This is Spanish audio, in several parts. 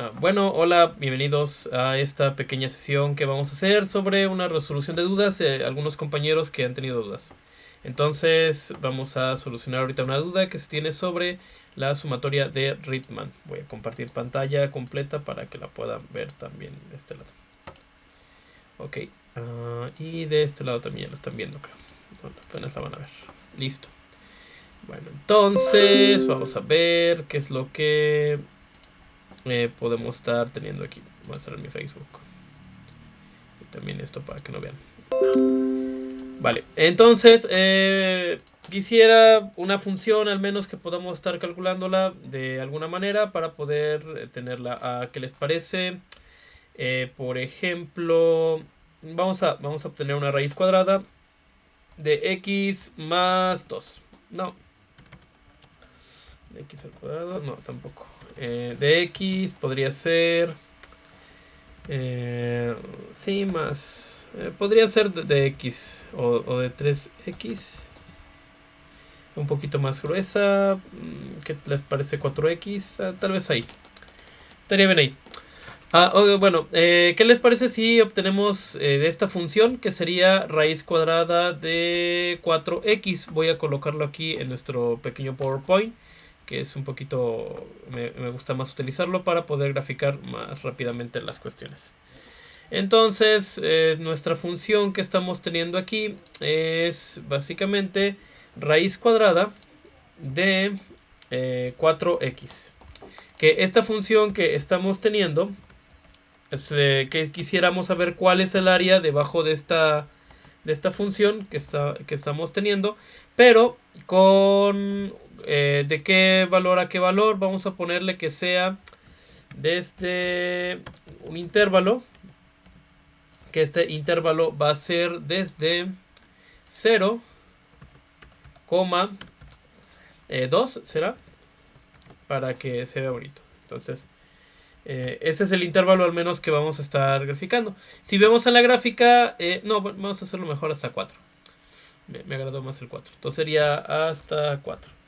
Bueno, hola, bienvenidos a esta pequeña sesión que vamos a hacer sobre una resolución de dudas de algunos compañeros que han tenido dudas. Entonces vamos a solucionar ahorita una duda que se tiene sobre la sumatoria de Riemann. Voy a compartir pantalla completa para que la puedan ver también de este lado. Ok, y de este lado también ya lo están viendo, creo. Bueno, apenas la van a ver. Listo. Bueno, entonces vamos a ver qué es lo que podemos estar teniendo aquí. Voy a cerrar mi Facebook. Y también esto para que no vean. Vale, entonces quisiera una función al menos que podamos estar calculándola de alguna manera para poder tenerla. ¿Qué les parece? Por ejemplo, vamos a obtener una raíz cuadrada de x más 2. No. De x al cuadrado, no, tampoco. De x podría ser... sí, más... podría ser de x o de 3x. Un poquito más gruesa. ¿Qué les parece 4x? Tal vez ahí. Estaría bien ahí. Bueno, ¿qué les parece si obtenemos de esta función que sería raíz cuadrada de 4x? Voy a colocarlo aquí en nuestro pequeño PowerPoint, que es un poquito... me gusta más utilizarlo para poder graficar más rápidamente las cuestiones. Entonces, nuestra función que estamos teniendo aquí es básicamente raíz cuadrada de 4x. Que esta función que estamos teniendo, que quisiéramos saber cuál es el área debajo de esta función que estamos teniendo, pero con de qué valor a qué valor vamos a ponerle que sea desde un intervalo, que este intervalo va a ser desde 0,2, ¿será? Para que se vea bonito. Entonces, ese es el intervalo al menos que vamos a estar graficando. Si vemos en la gráfica, no, vamos a hacerlo mejor hasta 4. Me agradó más el 4. Entonces sería hasta 4.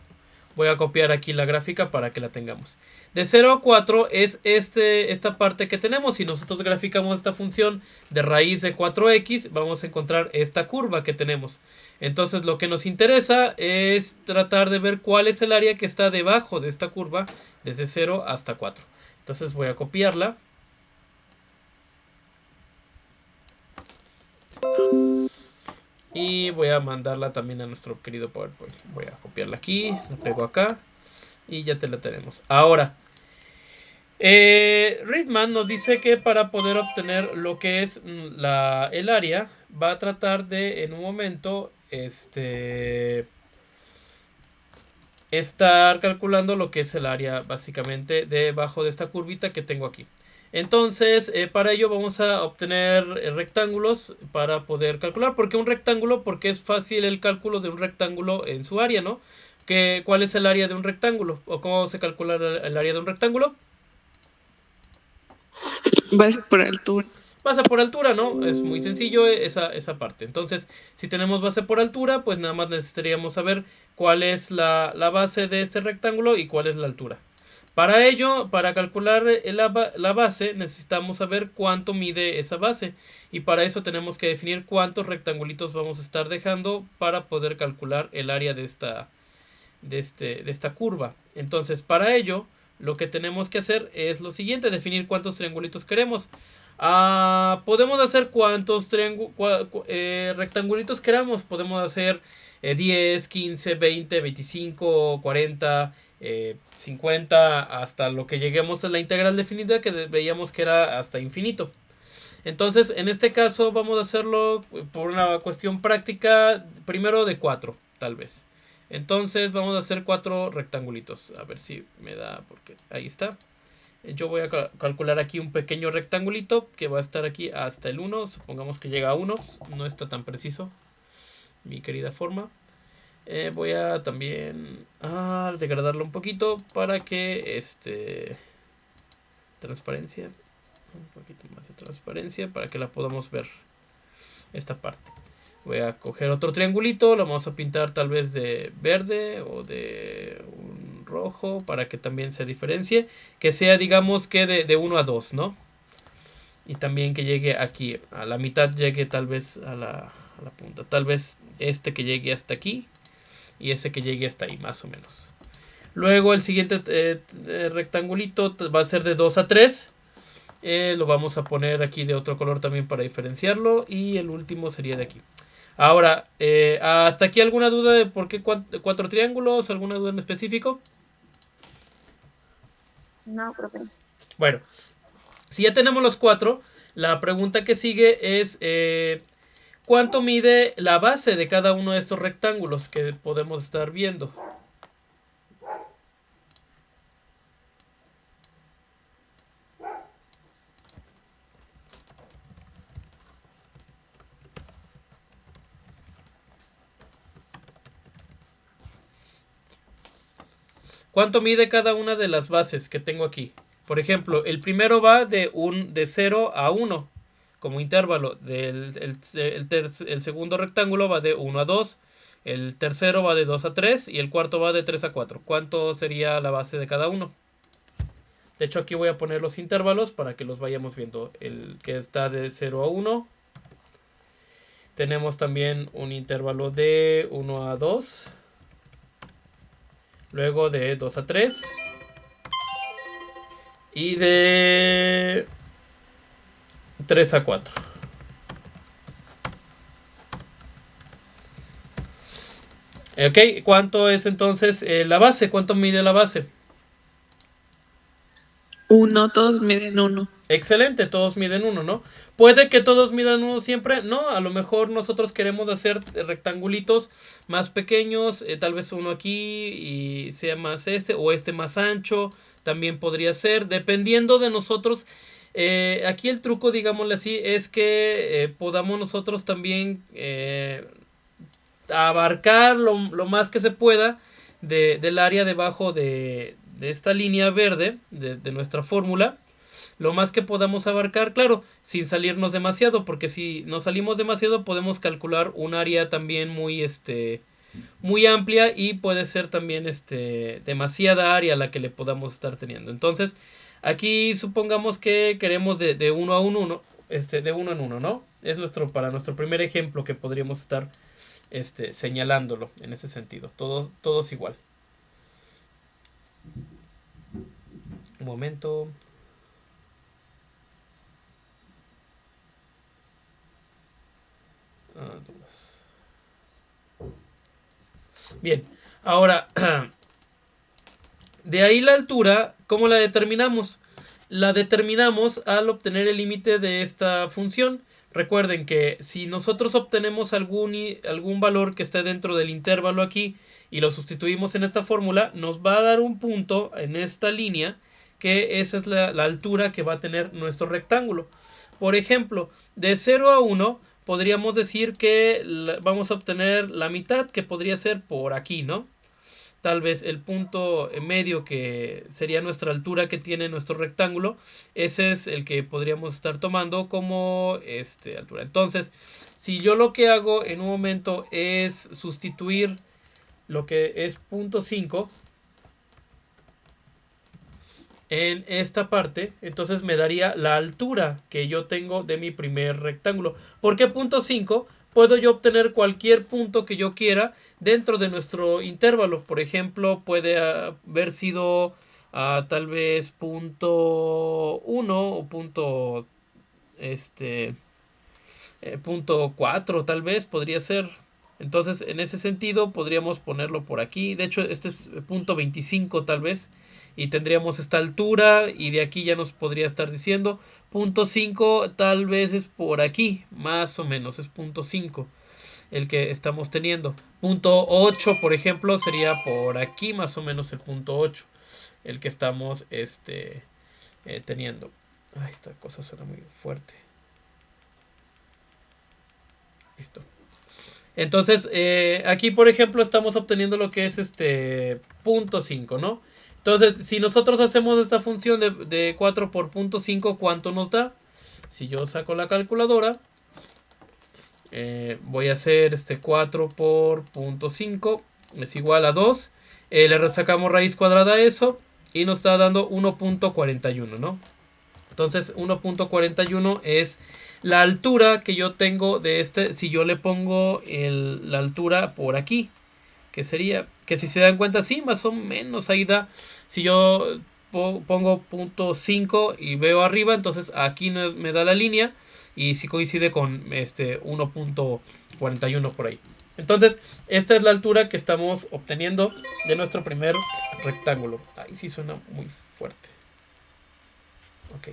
Voy a copiar aquí la gráfica para que la tengamos. De 0 a 4 es esta parte que tenemos. Si nosotros graficamos esta función de raíz de 4x, vamos a encontrar esta curva que tenemos. Entonces lo que nos interesa es tratar de ver cuál es el área que está debajo de esta curva desde 0 hasta 4. Entonces voy a copiarla. Y voy a mandarla también a nuestro querido PowerPoint. Voy a copiarla aquí, la pego acá y ya te la tenemos. Ahora, Riemann nos dice que para poder obtener lo que es el área, va a tratar de en un momento estar calculando lo que es el área básicamente debajo de esta curvita que tengo aquí. Entonces, para ello vamos a obtener rectángulos para poder calcular. ¿Por qué un rectángulo? Porque es fácil el cálculo de un rectángulo en su área, ¿no? ¿Cuál es el área de un rectángulo? ¿O cómo se calcula el área de un rectángulo? Base por altura. Base por altura, ¿no? Es muy sencillo esa parte. Entonces, si tenemos base por altura, pues nada más necesitaríamos saber cuál es la base de este rectángulo y cuál es la altura. Para ello, para calcular la base, necesitamos saber cuánto mide esa base. Y para eso tenemos que definir cuántos rectangulitos vamos a estar dejando para poder calcular el área de esta curva. Entonces, para ello, lo que tenemos que hacer es lo siguiente: definir cuántos triangulitos queremos. Podemos hacer cuántos rectangulitos queramos. Podemos hacer 10, 15, 20, 25, 40, 50, hasta lo que lleguemos a la integral definida, que veíamos que era hasta infinito. Entonces, en este caso vamos a hacerlo por una cuestión práctica, primero de 4, tal vez. Entonces vamos a hacer 4 rectangulitos. A ver si me da, porque ahí está. Yo voy a calcular aquí un pequeño rectangulito que va a estar aquí hasta el 1. Supongamos que llega a 1. No está tan preciso mi querida forma. Voy a también degradarlo un poquito para que transparencia, un poquito más de transparencia para que la podamos ver esta parte. Voy a coger otro triangulito, lo vamos a pintar tal vez de verde o de un rojo para que también se diferencie. Que sea, digamos que de 1 a 2, ¿no? Y también que llegue aquí, a la mitad llegue tal vez a la punta. Tal vez este que llegue hasta aquí y ese que llegue hasta ahí, más o menos. Luego el siguiente rectangulito va a ser de 2 a 3. Lo vamos a poner aquí de otro color también para diferenciarlo. Y el último sería de aquí. Ahora, ¿hasta aquí alguna duda de por qué 4 triángulos? ¿Alguna duda en específico? No, profe. Bueno, si ya tenemos los 4, la pregunta que sigue es ¿cuánto mide la base de cada uno de estos rectángulos que podemos estar viendo? ¿Cuánto mide cada una de las bases que tengo aquí? Por ejemplo, el primero va de 0 a 1 como intervalo. El segundo rectángulo va de 1 a 2. El tercero va de 2 a 3 y el cuarto va de 3 a 4. ¿Cuánto sería la base de cada uno? De hecho, aquí voy a poner los intervalos para que los vayamos viendo. El que está de 0 a 1. Tenemos también un intervalo de 1 a 2. Luego de 2 a 3. Y de 3 a 4. Ok, ¿cuánto es entonces la base? ¿Cuánto mide la base? 1, todos miden 1. Excelente, todos miden 1, ¿no? ¿Puede que todos midan 1 siempre? No, a lo mejor nosotros queremos hacer rectangulitos más pequeños, tal vez uno aquí y sea más o este más ancho, también podría ser, dependiendo de nosotros. Aquí el truco, digámosle así, es que podamos nosotros también abarcar lo más que se pueda del área debajo de esta línea verde de nuestra fórmula, lo más que podamos abarcar, claro, sin salirnos demasiado, porque si nos salimos demasiado podemos calcular un área también muy amplia y puede ser también demasiada área la que le podamos estar teniendo. Entonces, aquí supongamos que queremos de 1 a 1, de 1 en 1, ¿no? Es para nuestro primer ejemplo que podríamos estar señalándolo en ese sentido. Todos igual. Un momento. Bien, ahora, de ahí la altura, ¿cómo la determinamos? La determinamos al obtener el límite de esta función. Recuerden que si nosotros obtenemos algún valor que esté dentro del intervalo aquí y lo sustituimos en esta fórmula, nos va a dar un punto en esta línea, que esa es la altura que va a tener nuestro rectángulo. Por ejemplo, de 0 a 1 podríamos decir que vamos a obtener la mitad, que podría ser por aquí, ¿no? Tal vez el punto medio, que sería nuestra altura que tiene nuestro rectángulo, ese es el que podríamos estar tomando como altura. Entonces, si yo lo que hago en un momento es sustituir lo que es 0.5 en esta parte, entonces me daría la altura que yo tengo de mi primer rectángulo. ¿Por qué 0.5? Puedo yo obtener cualquier punto que yo quiera dentro de nuestro intervalo. Por ejemplo, puede haber sido tal vez 0.1 o punto 4, tal vez podría ser. Entonces, en ese sentido, podríamos ponerlo por aquí. De hecho, este es 0.25 tal vez. Y tendríamos esta altura. Y de aquí ya nos podría estar diciendo 0.5 tal vez es por aquí. Más o menos es 0.5 el que estamos teniendo. 0.8, por ejemplo, sería por aquí más o menos el 0.8. El que estamos teniendo. Ay, esta cosa suena muy fuerte. Listo. Entonces, aquí por ejemplo estamos obteniendo lo que es 0.5, ¿no? Entonces, si nosotros hacemos esta función de 4 por 0.5, ¿cuánto nos da? Si yo saco la calculadora, voy a hacer 4 por 0.5 es igual a 2. Le sacamos raíz cuadrada a eso y nos está dando 1.41, ¿no? Entonces 1.41 es la altura que yo tengo de este, si yo le pongo la altura por aquí, que sería, que si se dan cuenta, sí, más o menos ahí da. Si yo pongo .5 y veo arriba, entonces aquí me da la línea y si coincide con 1.41 por ahí. Entonces, esta es la altura que estamos obteniendo de nuestro primer rectángulo. Ahí sí suena muy fuerte. Ok.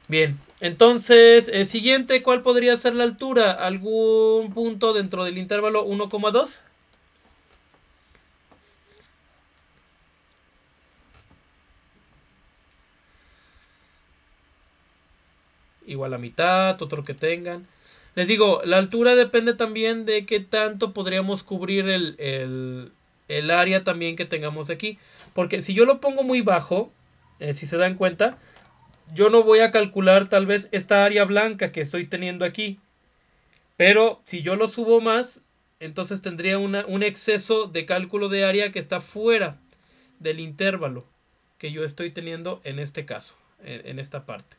Bien, entonces, siguiente, ¿cuál podría ser la altura? ¿Algún punto dentro del intervalo 1,2? Igual a mitad, otro que tengan. Les digo, la altura depende también de qué tanto podríamos cubrir el área también que tengamos aquí. Porque si yo lo pongo muy bajo, si se dan cuenta, yo no voy a calcular tal vez esta área blanca que estoy teniendo aquí. Pero si yo lo subo más, entonces tendría un exceso de cálculo de área que está fuera del intervalo que yo estoy teniendo en este caso, en esta parte.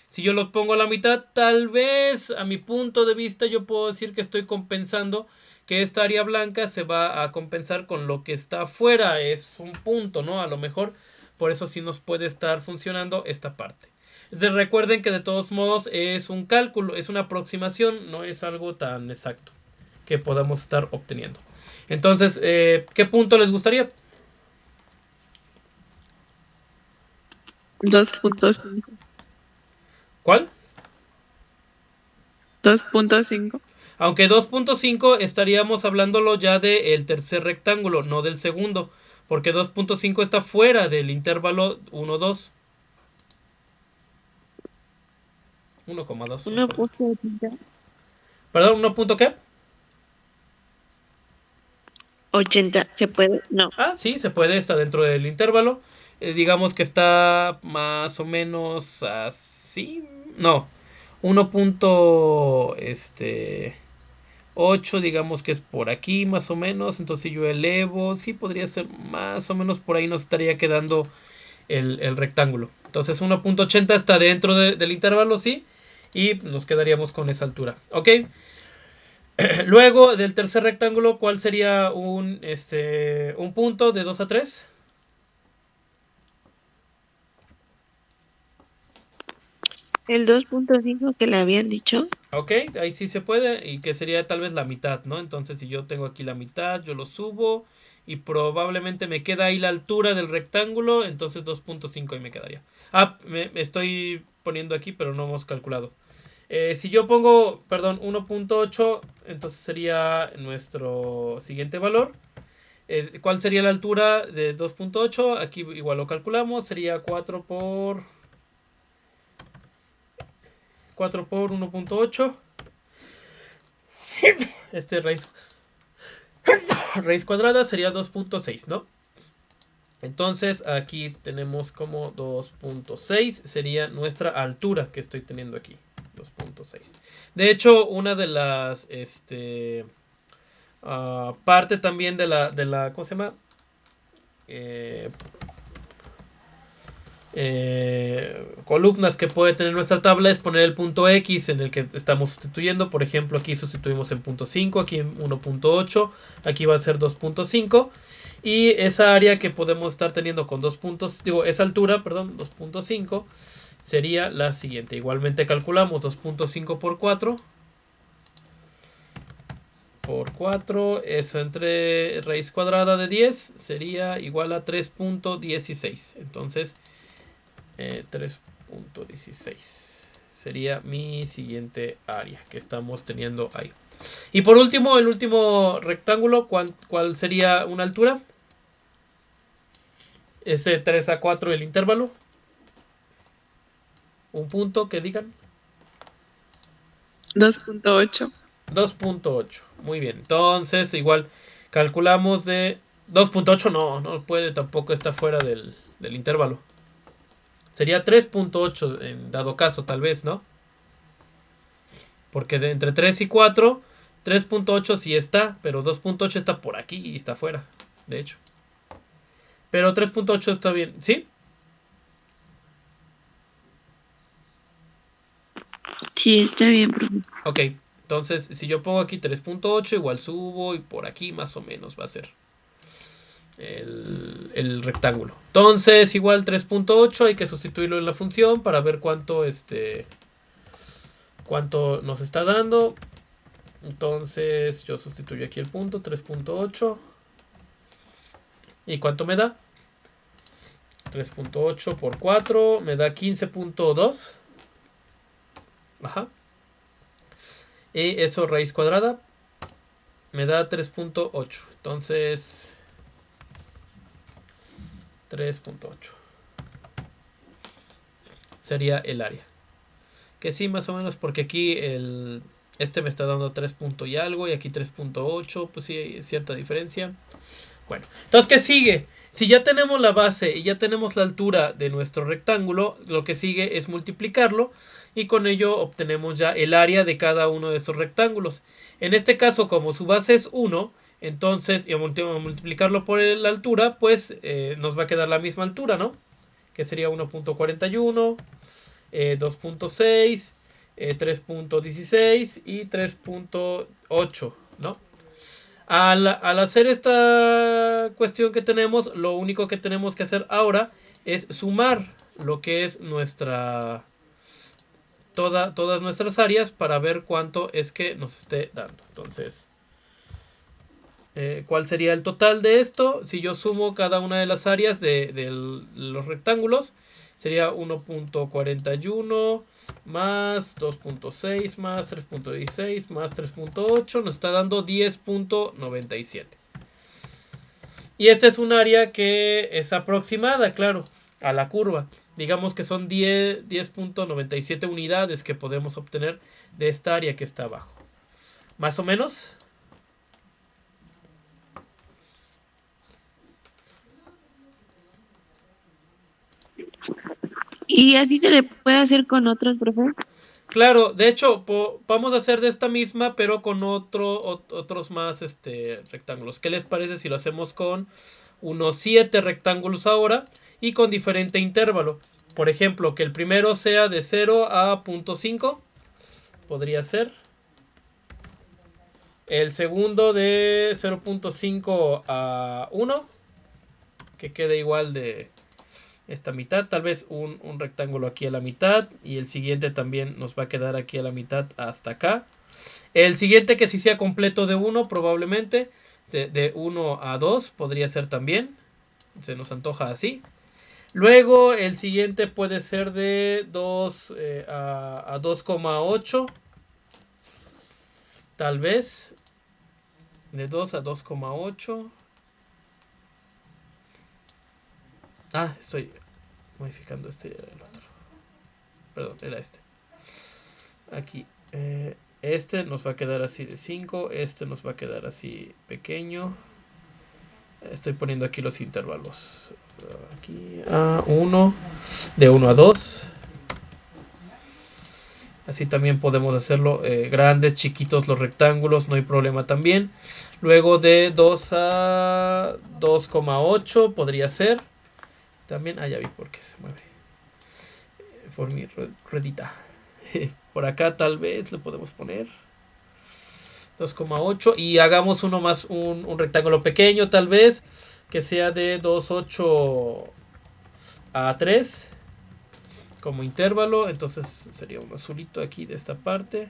Si yo los pongo a la mitad, tal vez a mi punto de vista yo puedo decir que estoy compensando, que esta área blanca se va a compensar con lo que está afuera. Es un punto, ¿no? A lo mejor por eso sí nos puede estar funcionando esta parte. Recuerden que de todos modos es un cálculo, es una aproximación, no es algo tan exacto que podamos estar obteniendo. Entonces, ¿qué punto les gustaría? 2.5. ¿Cuál? 2.5. Aunque 2.5 estaríamos hablándolo ya del tercer rectángulo, no del segundo. Porque 2.5 está fuera del intervalo 1, 2. 1,2. Perdón. 1.80. Perdón, 1. ¿Qué? 80. ¿Se puede? No. Ah, sí, se puede, está dentro del intervalo. Digamos que está más o menos así. No, 1. 8, digamos que es por aquí más o menos. Entonces yo elevo, sí podría ser más o menos por ahí nos estaría quedando el rectángulo. Entonces 1.80 está dentro del intervalo, sí. Y nos quedaríamos con esa altura. Ok. Luego del tercer rectángulo, ¿cuál sería un punto de 2 a 3? El 2.5 que le habían dicho. Ok, ahí sí se puede. Y que sería tal vez la mitad, ¿no? Entonces si yo tengo aquí la mitad, yo lo subo. Y probablemente me queda ahí la altura del rectángulo. Entonces 2.5 ahí me quedaría. Ah, me estoy poniendo aquí, pero no hemos calculado. Si yo pongo, perdón, 1.8, entonces sería nuestro siguiente valor. ¿Cuál sería la altura de 2.8? Aquí igual lo calculamos. Sería 4 por 1.8. Raíz cuadrada sería 2.6, ¿no? Entonces aquí tenemos como 2.6 sería nuestra altura que estoy teniendo aquí. 2.6. De hecho, una de las parte también de la ¿cómo se llama? Columnas que puede tener nuestra tabla es poner el punto X en el que estamos sustituyendo. Por ejemplo, aquí sustituimos en punto 5, aquí en 1.8, aquí va a ser 2.5. Y esa área que podemos estar teniendo con 2 puntos, digo, esa altura, perdón, 2.5, sería la siguiente. Igualmente calculamos 2.5 por 4. Por 4, eso entre raíz cuadrada de 10 sería igual a 3.16. Entonces, 3.16 sería mi siguiente área que estamos teniendo ahí. Y por último, el último rectángulo, ¿cuál sería una altura? Ese 3 a 4 el intervalo. Un punto que digan. 2.8. 2.8. Muy bien. Entonces, igual calculamos de 2.8. No puede tampoco estar fuera del intervalo. Sería 3.8 en dado caso, tal vez, ¿no? Porque entre 3 y 4 3.8 sí está, pero 2.8 está por aquí y está afuera, de hecho. Pero 3.8 está bien, ¿sí? Sí, está bien, profe. Ok, entonces si yo pongo aquí 3.8, igual subo y por aquí más o menos va a ser el rectángulo. Entonces igual 3.8 hay que sustituirlo en la función para ver cuánto nos está dando. Entonces yo sustituyo aquí el punto 3.8. ¿Y cuánto me da? 3.8 por 4 me da 15.2. Ajá. Y eso raíz cuadrada me da 3.8. Entonces 3.8 sería el área. Que sí, más o menos, porque aquí este me está dando 3 punto y algo y aquí 3.8, pues sí hay cierta diferencia. Bueno, entonces, ¿qué sigue? Si ya tenemos la base y ya tenemos la altura de nuestro rectángulo, lo que sigue es multiplicarlo y con ello obtenemos ya el área de cada uno de estos rectángulos. En este caso, como su base es 1, entonces, y multiplicarlo por la altura, pues nos va a quedar la misma altura, ¿no? Que sería 1.41, 2.6, 3.16 y 3.8, ¿no? Al hacer esta cuestión que tenemos, lo único que tenemos que hacer ahora es sumar lo que es todas nuestras áreas para ver cuánto es que nos esté dando. Entonces, ¿cuál sería el total de esto? Si yo sumo cada una de las áreas de los rectángulos, sería 1.41 más 2.6 más 3.16 más 3.8, nos está dando 10.97. Y esta es un área que es aproximada, claro, a la curva. Digamos que son 10.97 unidades que podemos obtener de esta área que está abajo. ¿Más o menos? ¿Y así se le puede hacer con otros, profe? Claro, de hecho, vamos a hacer de esta misma, pero con otros más rectángulos. ¿Qué les parece si lo hacemos con unos 7 rectángulos ahora y con diferente intervalo? Por ejemplo, que el primero sea de 0 a 0.5, podría ser. El segundo de 0.5 a 1, que quede igual de esta mitad. Tal vez un rectángulo aquí a la mitad y el siguiente también nos va a quedar aquí a la mitad hasta acá. El siguiente que sí sea completo de 1 probablemente, de 1 a 2 podría ser también. Se nos antoja así. Luego el siguiente puede ser de 2 a 2,8. Tal vez. De 2 a 2,8. Ah, estoy modificando este y el otro. Perdón, era este. Aquí. Este nos va a quedar así de 5. Este nos va a quedar así pequeño. Estoy poniendo aquí los intervalos. Aquí a 1. De 1 a 2. Así también podemos hacerlo grandes, chiquitos los rectángulos, no hay problema también. Luego de 2 a 2,8 podría ser. También, ya vi por qué se mueve. Por mi ruedita. Por acá tal vez lo podemos poner. 2,8 y hagamos uno más, un rectángulo pequeño tal vez, que sea de 2,8 a 3 como intervalo. Entonces sería un azulito aquí de esta parte.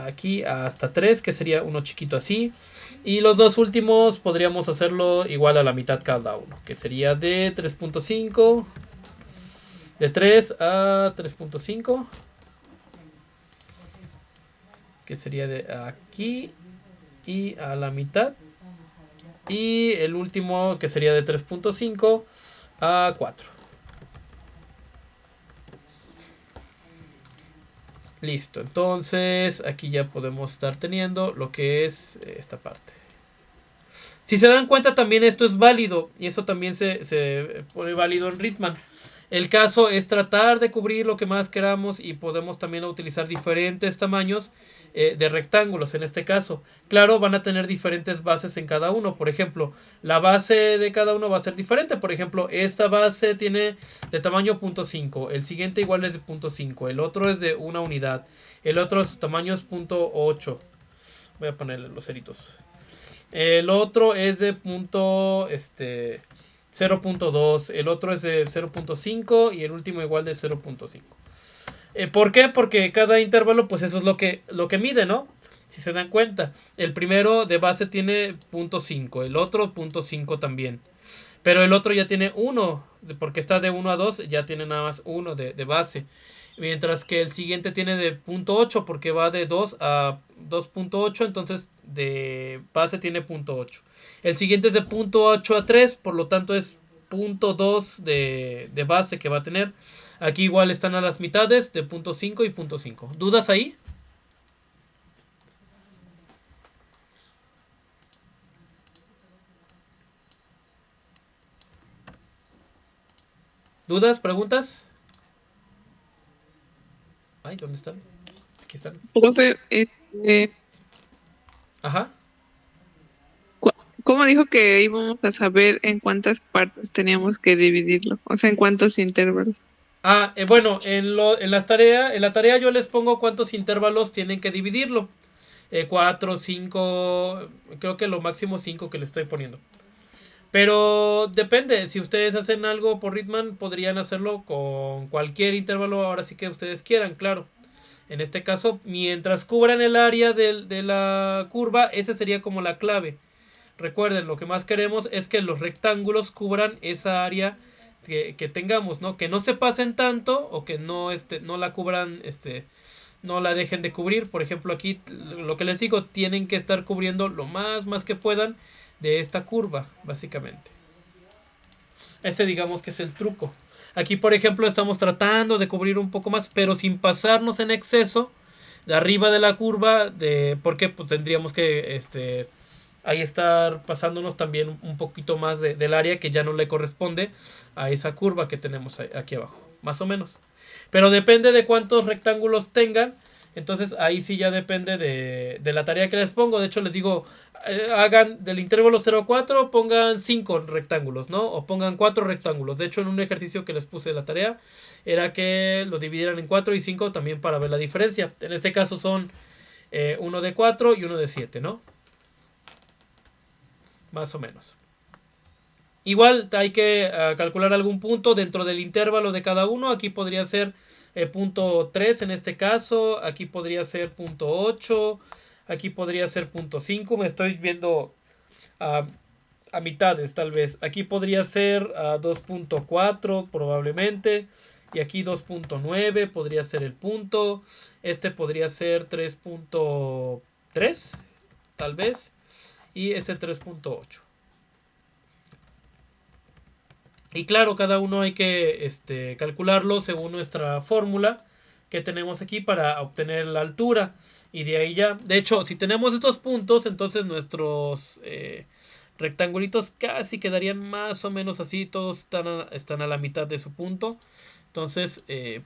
Aquí hasta 3, que sería uno chiquito así. Y los dos últimos podríamos hacerlo igual a la mitad cada uno, que sería de 3.5, de 3 a 3.5, que sería de aquí y a la mitad. Y el último que sería de 3.5 a 4. Listo, entonces aquí ya podemos estar teniendo lo que es esta parte. Si se dan cuenta también esto es válido y eso también se pone válido en Ritman. El caso es tratar de cubrir lo que más queramos y podemos también utilizar diferentes tamaños de rectángulos en este caso. Claro, van a tener diferentes bases en cada uno. Por ejemplo, la base de cada uno va a ser diferente. Por ejemplo, esta base tiene de tamaño 0.5. El siguiente igual es de 0.5. El otro es de una unidad. El otro su tamaño es 0.8. Voy a ponerle los ceritos. El otro es de 0.2, el otro es de 0.5 y el último igual de 0.5. ¿Por qué? Porque cada intervalo, pues eso es lo que mide, ¿no? Si se dan cuenta. El primero de base tiene 0.5, el otro 0.5 también. Pero el otro ya tiene 1, porque está de 1 a 2, ya tiene nada más 1 de base. Mientras que el siguiente tiene de 0.8 porque va de 2 a 2.8, entonces de base tiene 0.8. El siguiente es de 0.8 a 3, por lo tanto es 0.2 de base que va a tener. Aquí igual están a las mitades de 0.5 y 0.5. ¿Dudas ahí? ¿Dudas? ¿Preguntas? Ay, ¿dónde están? Aquí están. Profe, Ajá. ¿cómo dijo que íbamos a saber en cuántas partes teníamos que dividirlo? O sea, en cuántos intervalos. Bueno, en la tarea yo les pongo cuántos intervalos tienen que dividirlo. 4, 5, creo que lo máximo 5 que le estoy poniendo. Pero depende, si ustedes hacen algo por Ritman, podrían hacerlo con cualquier intervalo, ahora sí que ustedes quieran, claro. En este caso, mientras cubran el área de la curva, esa sería como la clave. Recuerden, lo que más queremos es que los rectángulos cubran esa área que tengamos, ¿no? Que no se pasen tanto o que no la cubran, no la dejen de cubrir. Por ejemplo, aquí lo que les digo, tienen que estar cubriendo lo más que puedan de esta curva, básicamente. Ese digamos que es el truco. Aquí, por ejemplo, estamos tratando de cubrir un poco más, pero sin pasarnos en exceso de arriba de la curva, porque pues tendríamos que ahí estar pasándonos también un poquito más del área que ya no le corresponde a esa curva que tenemos aquí abajo, más o menos. Pero depende de cuántos rectángulos tengan. Entonces ahí sí ya depende de la tarea que les pongo. De hecho les digo, hagan del intervalo 0,4, pongan 5 rectángulos, ¿no? O pongan 4 rectángulos. De hecho en un ejercicio que les puse de la tarea era que lo dividieran en 4 y 5 también para ver la diferencia. En este caso son uno de 4 y uno de 7, ¿no? Más o menos. Igual hay que calcular algún punto dentro del intervalo de cada uno. Aquí podría ser punto 3 en este caso. Aquí podría ser punto 8. Aquí podría ser punto 5. Me estoy viendo a, a mitades tal vez. Aquí podría ser 2.4 probablemente. Y aquí 2.9 podría ser el punto. Este podría ser 3.3 tal vez. Y este 3.8. Y claro, cada uno hay que calcularlo según nuestra fórmula que tenemos aquí para obtener la altura. Y de ahí ya. De hecho, si tenemos estos puntos, entonces nuestros rectangulitos casi quedarían más o menos así. Todos están a la mitad de su punto. Entonces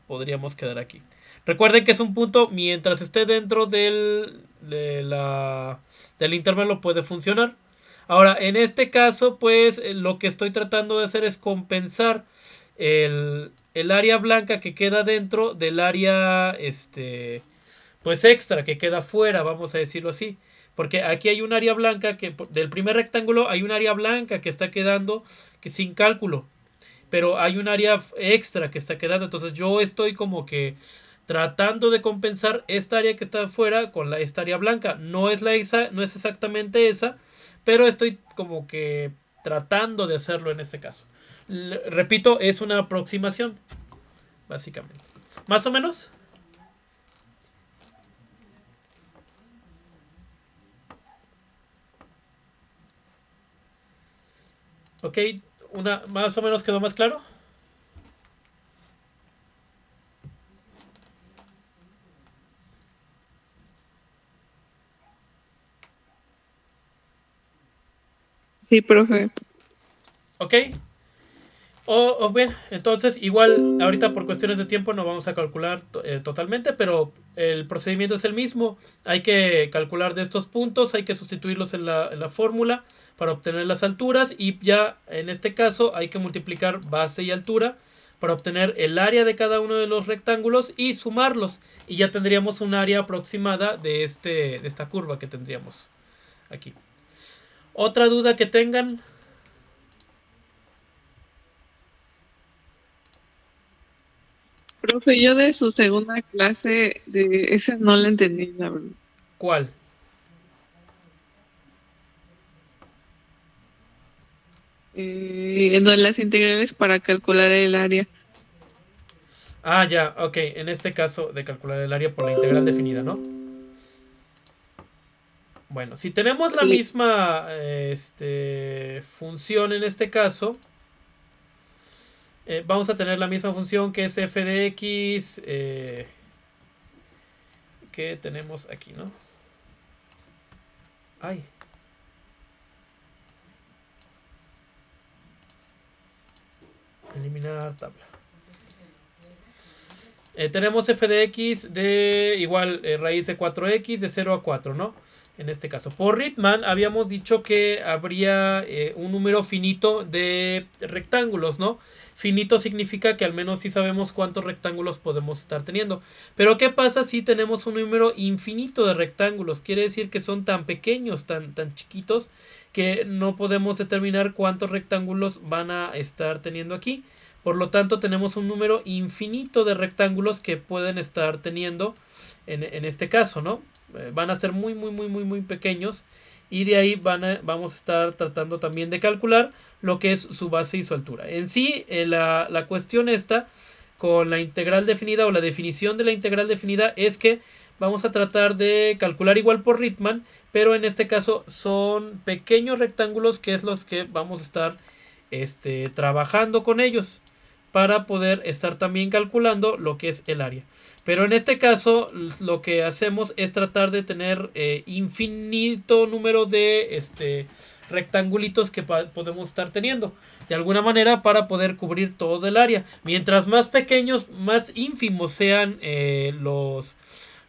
podríamos quedar aquí. Recuerden que es un punto mientras esté dentro del intervalo puede funcionar. Ahora, en este caso, pues lo que estoy tratando de hacer es compensar el área blanca que queda dentro del área, pues extra que queda fuera, vamos a decirlo así. Porque aquí hay un área blanca que del primer rectángulo hay un área blanca que está quedando que sin cálculo. Pero hay un área extra que está quedando. Entonces yo estoy como que tratando de compensar esta área que está afuera con esta área blanca. No es no es exactamente esa, pero estoy como que tratando de hacerlo en este caso. Repito, es una aproximación, básicamente. Más o menos. Ok, más o menos quedó más claro. Sí, profe. Ok. O bien, entonces igual ahorita por cuestiones de tiempo no vamos a calcular totalmente, pero el procedimiento es el mismo. Hay que calcular de estos puntos, hay que sustituirlos en la fórmula para obtener las alturas y ya en este caso hay que multiplicar base y altura para obtener el área de cada uno de los rectángulos y sumarlos y ya tendríamos un área aproximada de esta curva que tendríamos aquí. Otra duda que tengan. Profe, yo de su segunda clase de ese no la entendí, la verdad. ¿Cuál? En lo de las integrales para calcular el área. Ah, ya, ok. En este caso de calcular el área por la integral definida, ¿no? Bueno, si tenemos la Sí. misma función en este caso, vamos a tener la misma función que es f de x que tenemos aquí, ¿no? Ay. Eliminar tabla. Tenemos f de x de igual raíz de 4x de 0 a 4, ¿no? En este caso. Por Riemann habíamos dicho que habría un número finito de rectángulos, ¿no? Finito significa que al menos sí sabemos cuántos rectángulos podemos estar teniendo. Pero ¿qué pasa si tenemos un número infinito de rectángulos? Quiere decir que son tan pequeños, tan chiquitos, que no podemos determinar cuántos rectángulos van a estar teniendo aquí. Por lo tanto, tenemos un número infinito de rectángulos que pueden estar teniendo en este caso, ¿no? Van a ser muy pequeños y de ahí vamos a estar tratando también de calcular lo que es su base y su altura. En sí, la cuestión esta con la integral definida o la definición de la integral definida es que vamos a tratar de calcular igual por Riemann, pero en este caso son pequeños rectángulos que es los que vamos a estar trabajando con ellos para poder estar también calculando lo que es el área. Pero en este caso lo que hacemos es tratar de tener infinito número de rectangulitos que podemos estar teniendo de alguna manera para poder cubrir todo el área. Mientras más pequeños, más ínfimos sean los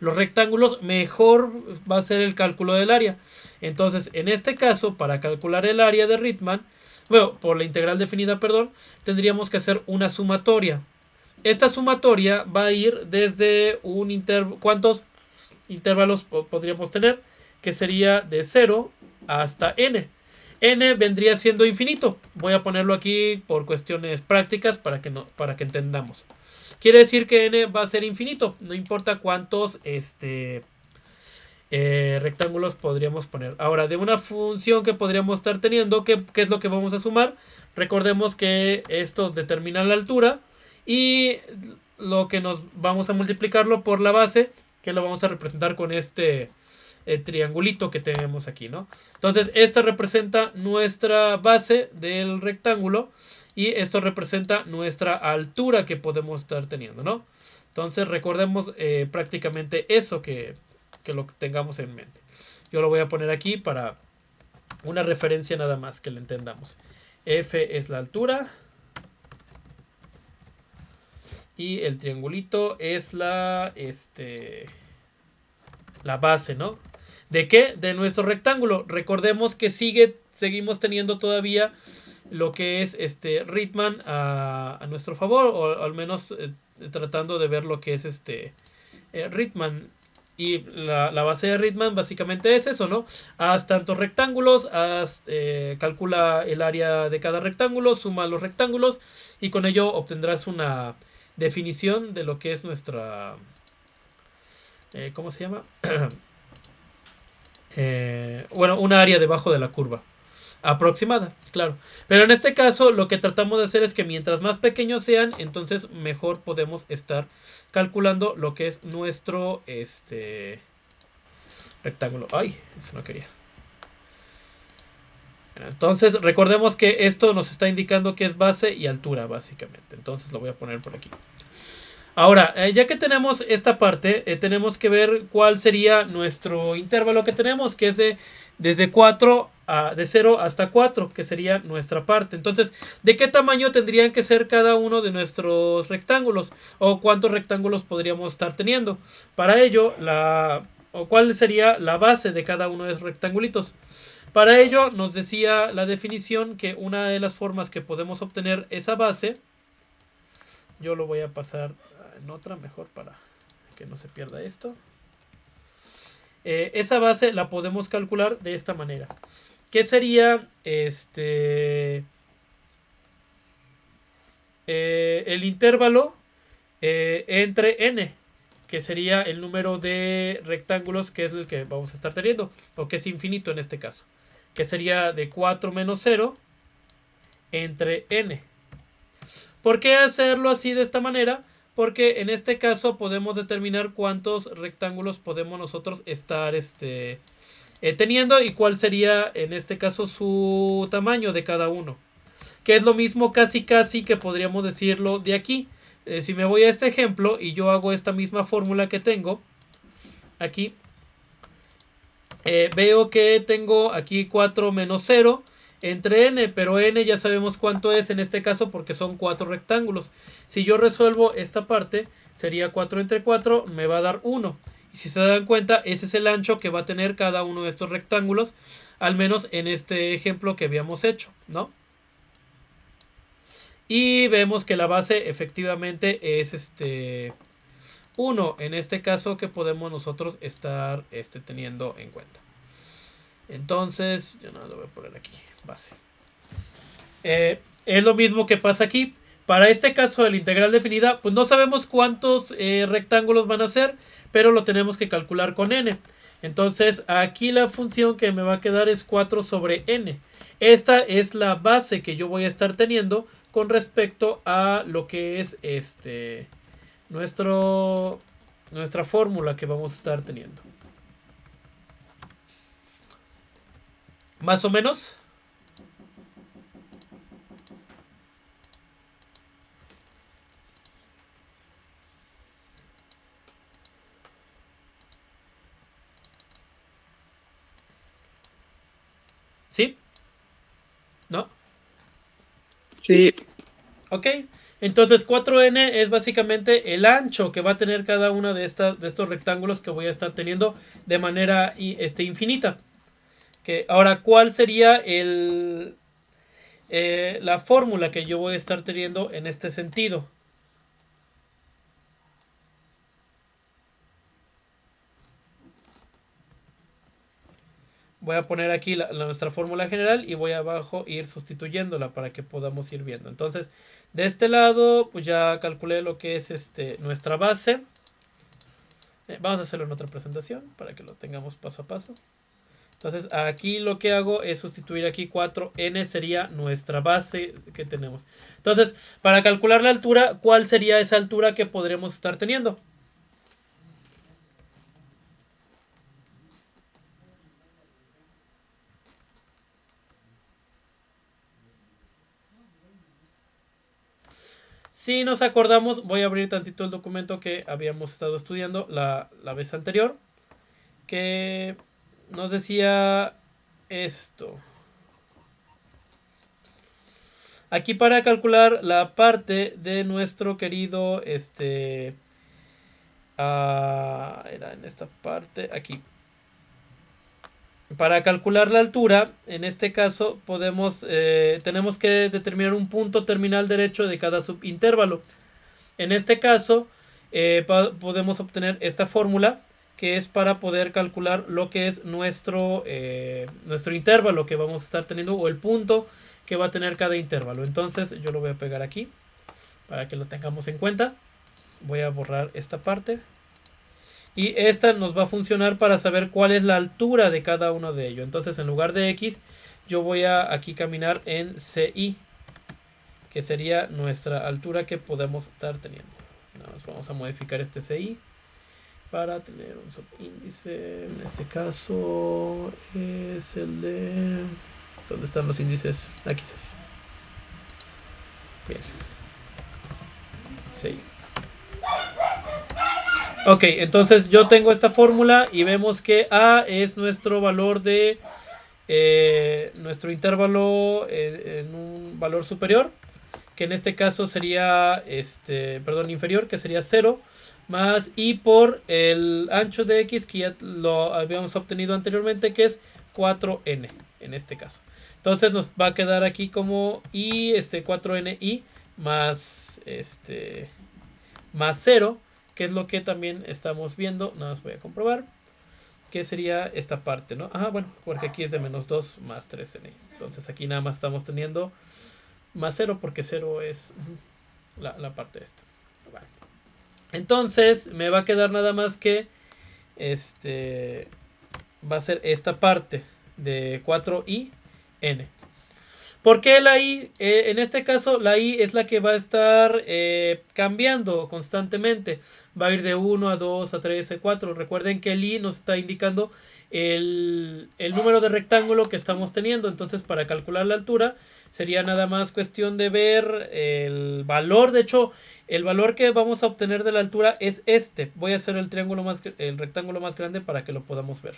rectángulos, mejor va a ser el cálculo del área. Entonces, en este caso, para calcular el área de Riemann, bueno, por la integral definida, perdón, tendríamos que hacer una sumatoria. Esta sumatoria va a ir desde un intervalo. ¿Cuántos intervalos podríamos tener? Que sería de 0 hasta n. N vendría siendo infinito. Voy a ponerlo aquí por cuestiones prácticas para que entendamos. Quiere decir que n va a ser infinito. No importa cuántos rectángulos podríamos poner. Ahora, de una función que podríamos estar teniendo, ¿qué es lo que vamos a sumar? Recordemos que esto determina la altura y lo que nos vamos a multiplicarlo por la base, que lo vamos a representar con este triangulito que tenemos aquí, ¿no? Entonces, esta representa nuestra base del rectángulo y esto representa nuestra altura que podemos estar teniendo, ¿no? Entonces, recordemos prácticamente eso que lo tengamos en mente. Yo lo voy a poner aquí para una referencia nada más que lo entendamos. F es la altura y el triangulito es la base, ¿no? ¿De qué? De nuestro rectángulo. Recordemos que seguimos teniendo todavía lo que es Riemann a nuestro favor, o al menos tratando de ver lo que es Riemann. Y la base de Riemann básicamente es eso, ¿no? Haz tantos rectángulos, calcula el área de cada rectángulo, suma los rectángulos y con ello obtendrás una definición de lo que es nuestra... ¿cómo se llama? Bueno, una área debajo de la curva. Aproximada, claro. Pero en este caso lo que tratamos de hacer es que mientras más pequeños sean, entonces mejor podemos estar calculando lo que es nuestro rectángulo. Ay, eso no quería. Bueno, entonces recordemos que esto nos está indicando que es base y altura básicamente. Entonces lo voy a poner por aquí. Ahora, ya que tenemos esta parte, tenemos que ver cuál sería nuestro intervalo que tenemos, que es de desde 4 de 0 hasta 4, que sería nuestra parte. Entonces, ¿de qué tamaño tendrían que ser cada uno de nuestros rectángulos? ¿O cuántos rectángulos podríamos estar teniendo? Para ello, ¿cuál sería la base de cada uno de esos rectangulitos? Para ello, nos decía la definición que una de las formas que podemos obtener esa base, yo lo voy a pasar en otra mejor para que no se pierda esto. Esa base la podemos calcular de esta manera. ¿Qué sería el intervalo entre n? Que sería el número de rectángulos que es el que vamos a estar teniendo, o que es infinito en este caso, que sería de 4 menos 0 entre n. ¿Por qué hacerlo así de esta manera? Porque en este caso podemos determinar cuántos rectángulos podemos nosotros estar teniendo y cuál sería en este caso su tamaño de cada uno. Que es lo mismo casi que podríamos decirlo de aquí. Si me voy a este ejemplo y yo hago esta misma fórmula que tengo aquí, veo que tengo aquí 4 menos 0 entre n, pero n ya sabemos cuánto es en este caso porque son 4 rectángulos. Si yo resuelvo esta parte, sería 4 entre 4, me va a dar 1. Y si se dan cuenta, ese es el ancho que va a tener cada uno de estos rectángulos, al menos en este ejemplo que habíamos hecho, ¿no? Y vemos que la base efectivamente es 1, en este caso que podemos nosotros estar teniendo en cuenta. Entonces, yo no lo voy a poner aquí, base. Es lo mismo que pasa aquí. Para este caso de la integral definida, pues no sabemos cuántos rectángulos van a ser, pero lo tenemos que calcular con n. Entonces, aquí la función que me va a quedar es 4 sobre n. Esta es la base que yo voy a estar teniendo con respecto a lo que es nuestra fórmula que vamos a estar teniendo. ¿Más o menos? ¿Sí? ¿No? Sí. Ok. Entonces 4n es básicamente el ancho que va a tener cada uno de estos rectángulos que voy a estar teniendo de manera infinita. Ahora, ¿cuál sería la fórmula que yo voy a estar teniendo en este sentido? Voy a poner aquí nuestra fórmula general y voy abajo a ir sustituyéndola para que podamos ir viendo. Entonces, de este lado, pues ya calculé lo que es nuestra base. Vamos a hacerlo en otra presentación para que lo tengamos paso a paso. Entonces, aquí lo que hago es sustituir aquí 4n, sería nuestra base que tenemos. Entonces, para calcular la altura, ¿cuál sería esa altura que podremos estar teniendo? Si nos acordamos, voy a abrir tantito el documento que habíamos estado estudiando la vez anterior, que nos decía esto. Aquí para calcular la parte de nuestro querido, era en esta parte, aquí. Para calcular la altura, en este caso tenemos que determinar un punto terminal derecho de cada subintervalo. En este caso podemos obtener esta fórmula que es para poder calcular lo que es nuestro intervalo que vamos a estar teniendo o el punto que va a tener cada intervalo. Entonces yo lo voy a pegar aquí para que lo tengamos en cuenta. Voy a borrar esta parte. Y esta nos va a funcionar para saber cuál es la altura de cada uno de ellos. Entonces en lugar de X, yo voy a aquí caminar en CI, que sería nuestra altura que podemos estar teniendo. Nos vamos a modificar este CI para tener un subíndice. En este caso es el de... ¿Dónde están los índices? Aquí es. Bien. CI. Ok, entonces yo tengo esta fórmula y vemos que A es nuestro valor de nuestro intervalo en un valor superior, que en este caso sería, inferior, que sería 0, más i por el ancho de x, que ya lo habíamos obtenido anteriormente, que es 4n, en este caso. Entonces nos va a quedar aquí como i, 4ni, más, más 0, que es lo que también estamos viendo. Nada más voy a comprobar que sería esta parte, ¿no? Ajá, bueno, porque aquí es de menos 2 más 3n. Entonces aquí nada más estamos teniendo más 0, porque 0 es la parte esta. Vale. Entonces me va a quedar nada más que va a ser esta parte de 4i n. ¿Por qué la i? En este caso la i es la que va a estar cambiando constantemente. Va a ir de 1 a 2 a 3 a 4. Recuerden que el i nos está indicando el número de rectángulo que estamos teniendo. Entonces, para calcular la altura sería nada más cuestión de ver el valor. De hecho, el valor que vamos a obtener de la altura es este. Voy a hacer el rectángulo más grande para que lo podamos ver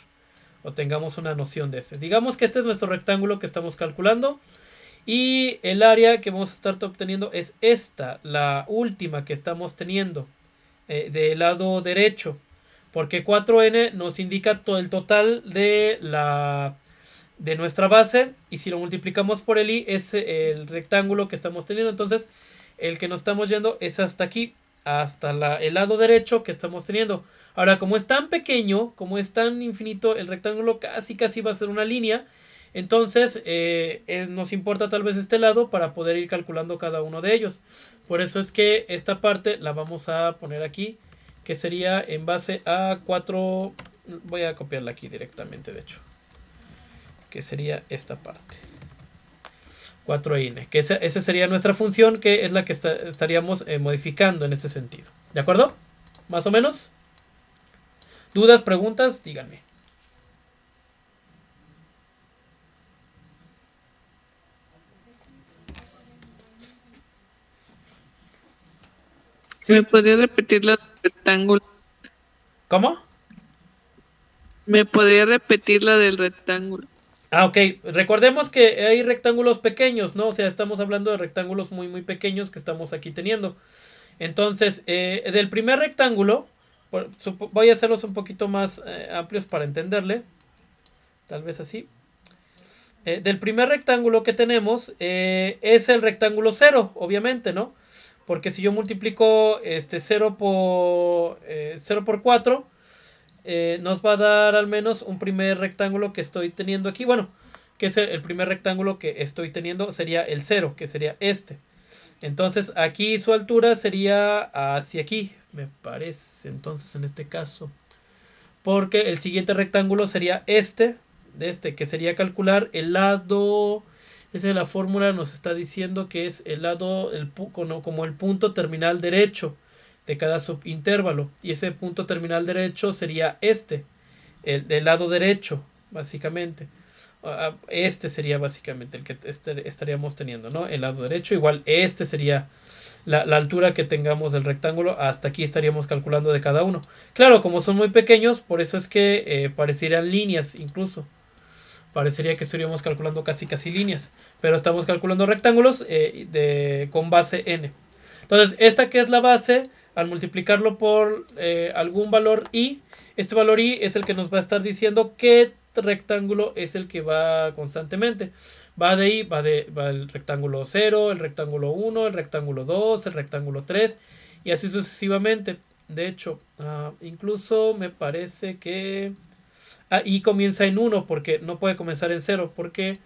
o tengamos una noción de ese. Digamos que este es nuestro rectángulo que estamos calculando. Y el área que vamos a estar obteniendo es esta, la última que estamos teniendo del lado derecho. Porque 4n nos indica todo el total de nuestra base. Y si lo multiplicamos por el i es el rectángulo que estamos teniendo. Entonces el que nos estamos yendo es hasta aquí, hasta el lado derecho que estamos teniendo. Ahora, como es tan pequeño, como es tan infinito, el rectángulo casi va a ser una línea. Entonces nos importa tal vez este lado para poder ir calculando cada uno de ellos. Por eso es que esta parte la vamos a poner aquí, que sería en base a 4. Voy a copiarla aquí directamente, de hecho, que sería esta parte 4in, que esa sería nuestra función, que es la que estaríamos modificando en este sentido. ¿De acuerdo? ¿Más o menos? ¿Dudas, preguntas? Díganme. ¿Me podría repetir la del rectángulo? ¿Cómo? ¿Me podría repetir la del rectángulo? Ok. Recordemos que hay rectángulos pequeños, ¿no? O sea, estamos hablando de rectángulos muy, muy pequeños que estamos aquí teniendo. Entonces, del primer rectángulo, voy a hacerlos un poquito más amplios para entenderle. Tal vez así. Del primer rectángulo que tenemos es el rectángulo 0, obviamente, ¿no? Porque si yo multiplico 0 por 4, nos va a dar al menos un primer rectángulo que estoy teniendo aquí. Bueno, que es el primer rectángulo que estoy teniendo sería el 0, que sería este. Entonces aquí su altura sería hacia aquí, me parece, entonces en este caso. Porque el siguiente rectángulo sería que sería calcular el lado. Esa es la fórmula, nos está diciendo que es el lado, como el punto terminal derecho de cada subintervalo. Y ese punto terminal derecho sería el del lado derecho, básicamente. Este sería básicamente el que estaríamos teniendo, ¿no? El lado derecho, igual este sería la altura que tengamos del rectángulo. Hasta aquí estaríamos calculando de cada uno. Claro, como son muy pequeños, por eso es que parecerían líneas incluso. Parecería que estaríamos calculando casi líneas. Pero estamos calculando rectángulos con base n. Entonces, esta que es la base, al multiplicarlo por algún valor i, este valor i es el que nos va a estar diciendo qué rectángulo es el que va constantemente. Va de i, va el rectángulo 0, el rectángulo 1, el rectángulo 2, el rectángulo 3 y así sucesivamente. De hecho, incluso me parece que i comienza en 1 porque no puede comenzar en 0 porque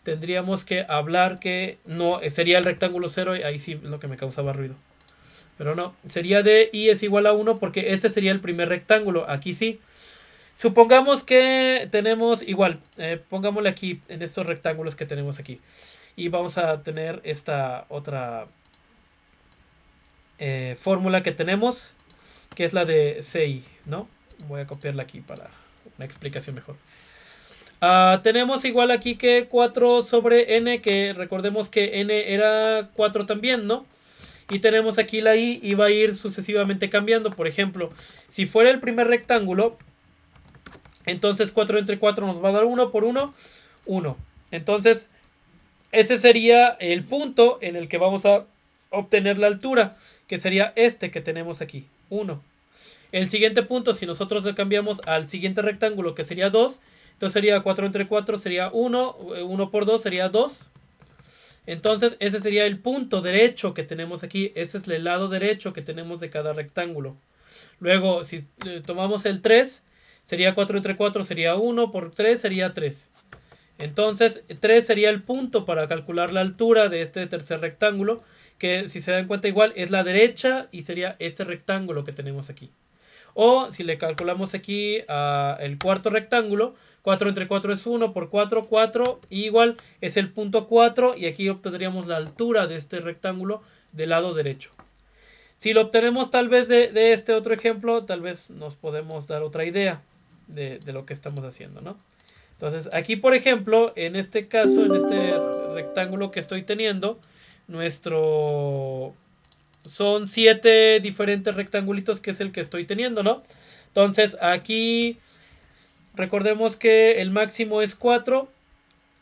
tendríamos que hablar que no sería el rectángulo 0 y ahí sí lo que me causaba ruido. Pero no, sería de i es igual a 1 porque este sería el primer rectángulo. Aquí sí. Supongamos que tenemos igual. Pongámosle aquí en estos rectángulos que tenemos aquí. Y vamos a tener esta otra fórmula que tenemos, que es la de CI, ¿no? Voy a copiarla aquí para una explicación mejor. Tenemos igual aquí que 4 sobre n, que recordemos que n era 4 también, ¿no? Y tenemos aquí la i y va a ir sucesivamente cambiando. Por ejemplo, si fuera el primer rectángulo, entonces 4 entre 4 nos va a dar 1 por 1. 1. Entonces, ese sería el punto en el que vamos a obtener la altura, que sería este que tenemos aquí, 1. El siguiente punto, si nosotros le cambiamos al siguiente rectángulo, que sería 2, entonces sería 4 entre 4 sería 1, 1 por 2 sería 2. Entonces ese sería el punto derecho que tenemos aquí, ese es el lado derecho que tenemos de cada rectángulo. Luego, si tomamos el 3, sería 4 entre 4 sería 1, por 3 sería 3. Entonces 3 sería el punto para calcular la altura de este tercer rectángulo, que si se dan cuenta igual es la derecha y sería este rectángulo que tenemos aquí. O si le calculamos aquí el cuarto rectángulo, 4 entre 4 es 1, por 4, 4, y igual es el punto 4, y aquí obtendríamos la altura de este rectángulo del lado derecho. Si lo obtenemos tal vez de este otro ejemplo, tal vez nos podemos dar otra idea de lo que estamos haciendo, ¿no? Entonces aquí, por ejemplo, en este caso, en este rectángulo que estoy teniendo, son 7 diferentes rectangulitos que es el que estoy teniendo, ¿no? Entonces aquí recordemos que el máximo es 4,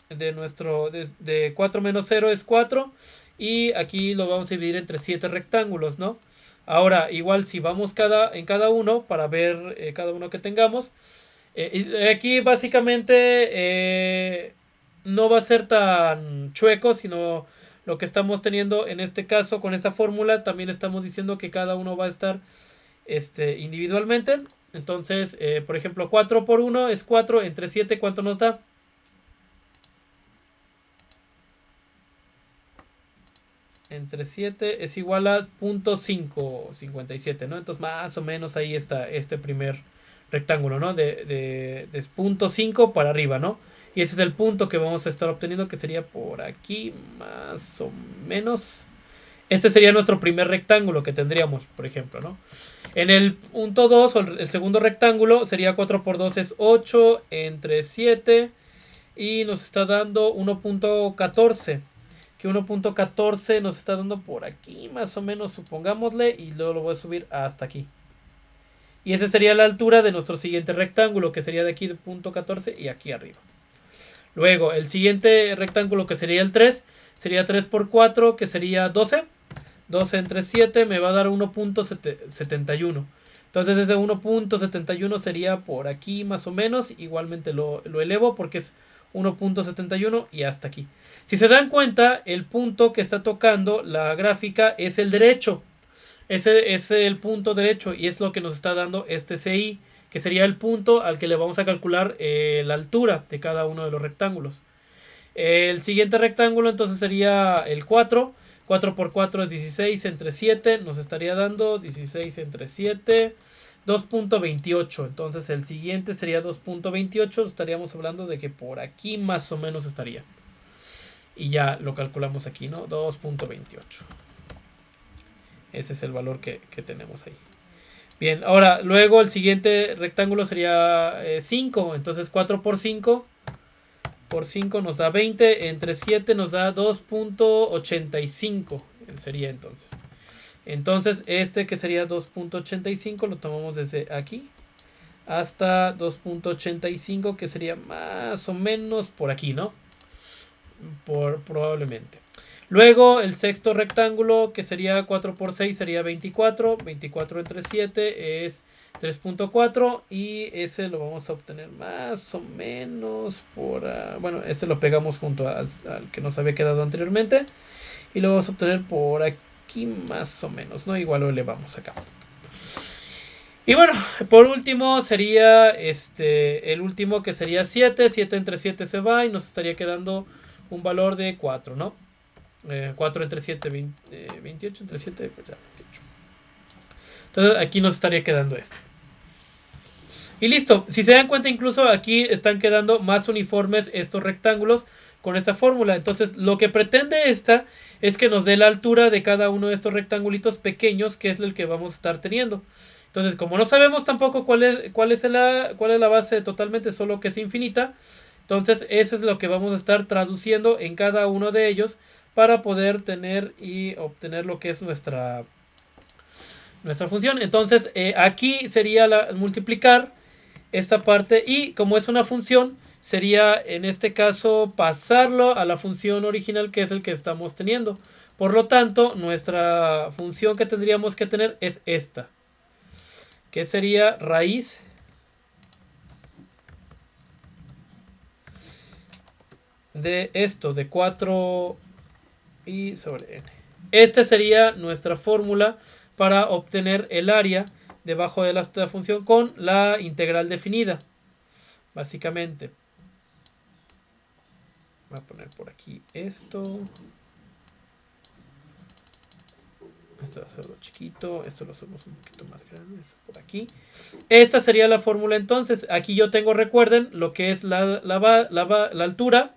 de 4 menos 0 es 4, y aquí lo vamos a dividir entre 7 rectángulos, ¿no? Ahora, igual si vamos en cada uno para ver cada uno que tengamos, aquí básicamente no va a ser tan chueco, sino lo que estamos teniendo en este caso con esta fórmula, también estamos diciendo que cada uno va a estar individualmente. Entonces, por ejemplo, 4 por 1 es 4, entre 7, ¿cuánto nos da? Entre 7 es igual a 0.557, ¿no? Entonces, más o menos ahí está este primer rectángulo, ¿no? De 0.5 para arriba, ¿no? Y ese es el punto que vamos a estar obteniendo, que sería por aquí, más o menos. Este sería nuestro primer rectángulo que tendríamos, por ejemplo, ¿no? En el punto 2, o el segundo rectángulo, sería 4 por 2 es 8, entre 7, y nos está dando 1.14. Que 1.14 nos está dando por aquí, más o menos, supongámosle, y luego lo voy a subir hasta aquí. Y esa sería la altura de nuestro siguiente rectángulo, que sería de aquí de 0.14 y aquí arriba. Luego, el siguiente rectángulo, que sería el 3, sería 3 por 4, que sería 12. 12 entre 7 me va a dar 1.71. Entonces ese 1.71 sería por aquí más o menos. Igualmente lo elevo porque es 1.71 y hasta aquí. Si se dan cuenta, el punto que está tocando la gráfica es el derecho. Ese es el punto derecho y es lo que nos está dando este CI, que sería el punto al que le vamos a calcular la altura de cada uno de los rectángulos. El siguiente rectángulo entonces sería el 4. 4 por 4 es 16 entre 7. Nos estaría dando 16 entre 7. 2.28. Entonces el siguiente sería 2.28. Estaríamos hablando de que por aquí más o menos estaría. Y ya lo calculamos aquí, ¿no? 2.28. Ese es el valor que tenemos ahí. Bien, ahora luego el siguiente rectángulo sería 5. Entonces 4 por 5. Por 5 nos da 20, entre 7 nos da 2.85, sería entonces. Entonces este que sería 2.85 lo tomamos desde aquí hasta 2.85, que sería más o menos por aquí, ¿no? Probablemente. Luego el sexto rectángulo, que sería 4 por 6, sería 24. 24 entre 7 es 3.4 y ese lo vamos a obtener más o menos por... bueno, ese lo pegamos junto al que nos había quedado anteriormente y lo vamos a obtener por aquí más o menos, ¿no? Igual lo elevamos acá. Y bueno, por último sería el último, que sería 7. 7 entre 7 se va y nos estaría quedando un valor de 4, ¿no? 4 entre 7, 28 entre 7, pues ya, 28. Entonces aquí nos estaría quedando esto. Y listo. Si se dan cuenta, incluso aquí están quedando más uniformes estos rectángulos con esta fórmula. Entonces lo que pretende esta es que nos dé la altura de cada uno de estos rectangulitos pequeños, que es el que vamos a estar teniendo. Entonces, como no sabemos tampoco cuál es la base totalmente, solo que es infinita, entonces eso es lo que vamos a estar traduciendo en cada uno de ellos para poder tener y obtener lo que es nuestra función. Entonces aquí sería multiplicar esta parte, y como es una función, sería en este caso pasarlo a la función original, que es el que estamos teniendo. Por lo tanto, nuestra función que tendríamos que tener es esta, que sería raíz de esto, de 4 y sobre n. Esta sería nuestra fórmula para obtener el área debajo de esta función con la integral definida, básicamente. Voy a poner por aquí esto. Esto va a hacerlo chiquito. Esto lo hacemos un poquito más grande. Esto por aquí. Esta sería la fórmula entonces. Aquí yo tengo, recuerden, lo que es la altura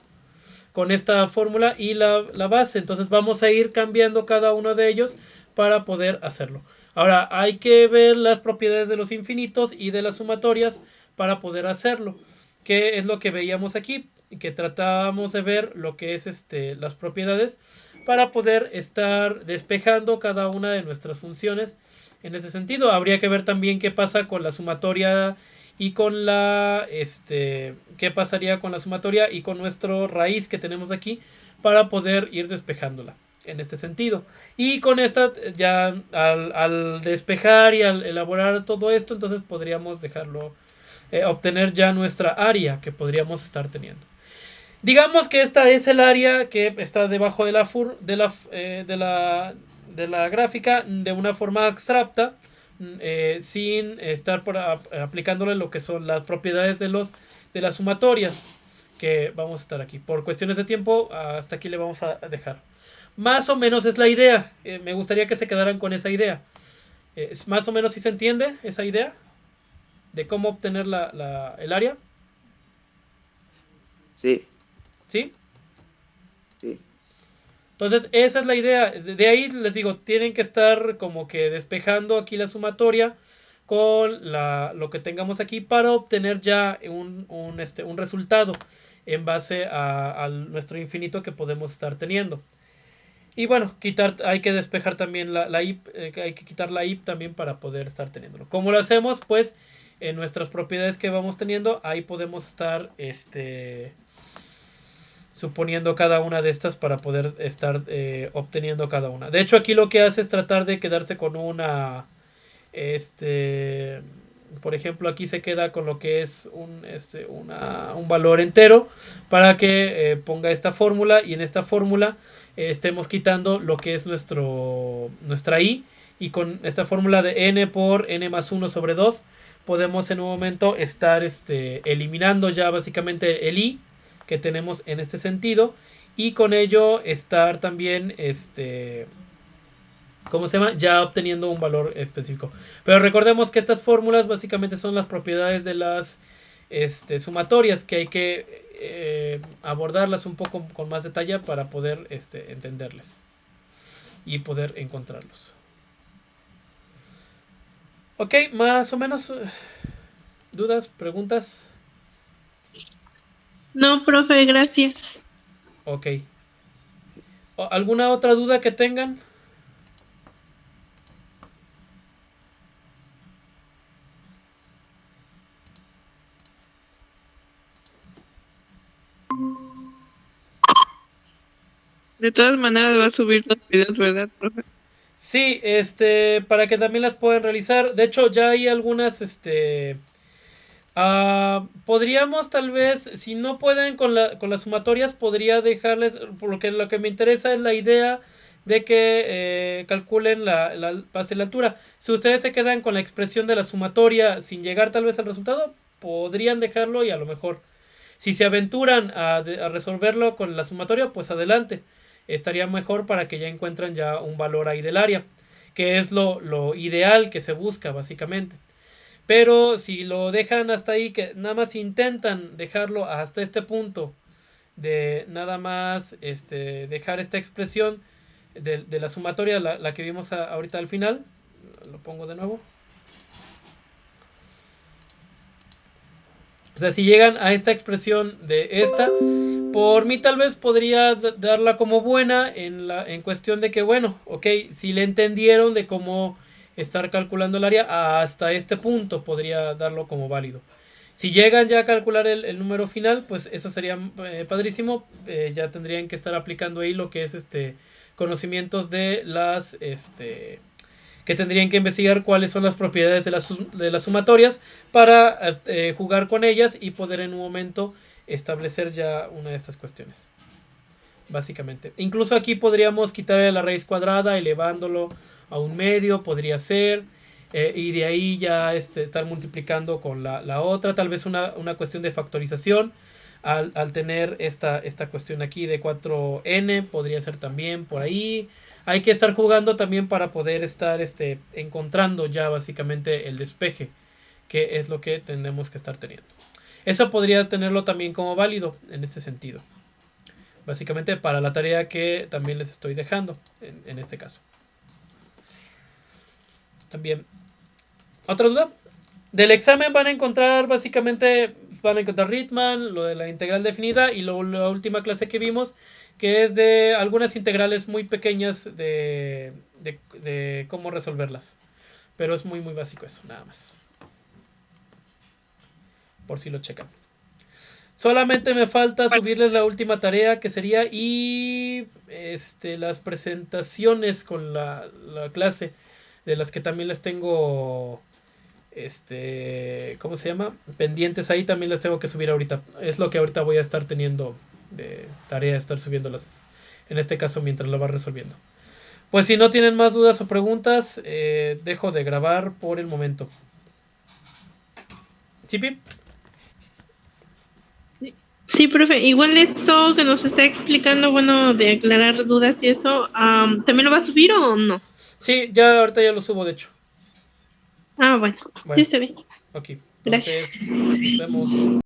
con esta fórmula y la base. Entonces vamos a ir cambiando cada uno de ellos para poder hacerlo. Ahora hay que ver las propiedades de los infinitos y de las sumatorias para poder hacerlo. Que es lo que veíamos aquí, que tratábamos de ver lo que es las propiedades para poder estar despejando cada una de nuestras funciones. En ese sentido, habría que ver también qué pasa con la sumatoria y con la qué pasaría con la sumatoria y con nuestro raíz que tenemos aquí para poder ir despejándola en este sentido. Y con esta ya al despejar y al elaborar todo esto, entonces podríamos dejarlo obtener ya nuestra área que podríamos estar teniendo. Digamos que esta es el área que está debajo de la gráfica de una forma abstracta, sin estar aplicándole lo que son las propiedades de las sumatorias, que vamos a estar aquí. Por cuestiones de tiempo, hasta aquí le vamos a dejar. Más o menos es la idea. Me gustaría que se quedaran con esa idea. Más o menos si se entiende esa idea de cómo obtener el área. Sí, ¿Sí? sí. Entonces, esa es la idea. De ahí les digo, tienen que estar como que despejando aquí la sumatoria con lo que tengamos aquí para obtener ya un resultado en base a nuestro infinito que podemos estar teniendo. Y bueno, hay que despejar también la IP, hay que quitar la IP también para poder estar teniéndolo. ¿Cómo lo hacemos? Pues en nuestras propiedades que vamos teniendo, ahí podemos estar suponiendo cada una de estas para poder estar obteniendo cada una. De hecho, aquí lo que hace es tratar de quedarse con una por ejemplo, aquí se queda con lo que es un valor entero para que ponga esta fórmula, y en esta fórmula estemos quitando lo que es nuestra i, y con esta fórmula de n por n más 1 sobre 2 podemos en un momento estar eliminando ya básicamente el i que tenemos en este sentido, y con ello estar también ¿cómo se llama? Ya obteniendo un valor específico. Pero recordemos que estas fórmulas básicamente son las propiedades de las sumatorias, que hay que abordarlas un poco con más detalle para poder entenderles y poder encontrarlos. Ok, más o menos. ¿Dudas? ¿Preguntas? No, profe, gracias. Ok. ¿Alguna otra duda que tengan? De todas maneras va a subir los videos, ¿verdad, profe? Sí, para que también las puedan realizar. De hecho, ya hay algunas, podríamos tal vez, si no pueden con las sumatorias, podría dejarles, porque lo que me interesa es la idea de que calculen la base y la altura. Si ustedes se quedan con la expresión de la sumatoria sin llegar tal vez al resultado, podrían dejarlo, y a lo mejor si se aventuran a resolverlo con la sumatoria, pues adelante. Estaría mejor para que ya encuentran ya un valor ahí del área, que es lo ideal que se busca básicamente. Pero si lo dejan hasta ahí, que nada más intentan dejarlo hasta este punto, de nada más dejar esta expresión de la sumatoria, la que vimos ahorita al final, lo pongo de nuevo. O sea, si llegan a esta expresión de esta, por mí tal vez podría darla como buena en cuestión de que, bueno, ok, si le entendieron de cómo estar calculando el área hasta este punto, podría darlo como válido. Si llegan ya a calcular el número final, pues eso sería padrísimo. Ya tendrían que estar aplicando ahí lo que es conocimientos de las que tendrían que investigar cuáles son las propiedades de las sumatorias para jugar con ellas y poder en un momento establecer ya una de estas cuestiones. Básicamente. Incluso aquí podríamos quitarle la raíz cuadrada, elevándolo a un medio, podría ser. Y de ahí ya estar multiplicando con la otra. Tal vez una cuestión de factorización. Al tener esta cuestión aquí de 4n, podría ser también por ahí. Hay que estar jugando también para poder estar encontrando ya básicamente el despeje, que es lo que tenemos que estar teniendo. Eso podría tenerlo también como válido en este sentido. Básicamente para la tarea que también les estoy dejando en este caso. También. ¿Otra duda? Del examen van a encontrar básicamente, van a encontrar Riemann, lo de la integral definida y luego la última clase que vimos, que es de algunas integrales muy pequeñas de cómo resolverlas. Pero es muy muy básico eso, nada más. Por si lo checan. Solamente me falta subirles la última tarea que sería y las presentaciones con la clase, de las que también les tengo ¿cómo se llama? Pendientes ahí, también las tengo que subir ahorita. Es lo que ahorita voy a estar teniendo de tarea, estar subiéndolas en este caso mientras lo va resolviendo. Pues si no tienen más dudas o preguntas, dejo de grabar por el momento. ¿Sí, Pip? Sí, profe, igual esto que nos está explicando, bueno, de aclarar dudas y eso, ¿también lo va a subir o no? Sí, ya ahorita ya lo subo, de hecho. Bueno, sí está bien. Ok, Gracias. entonces nos vemos.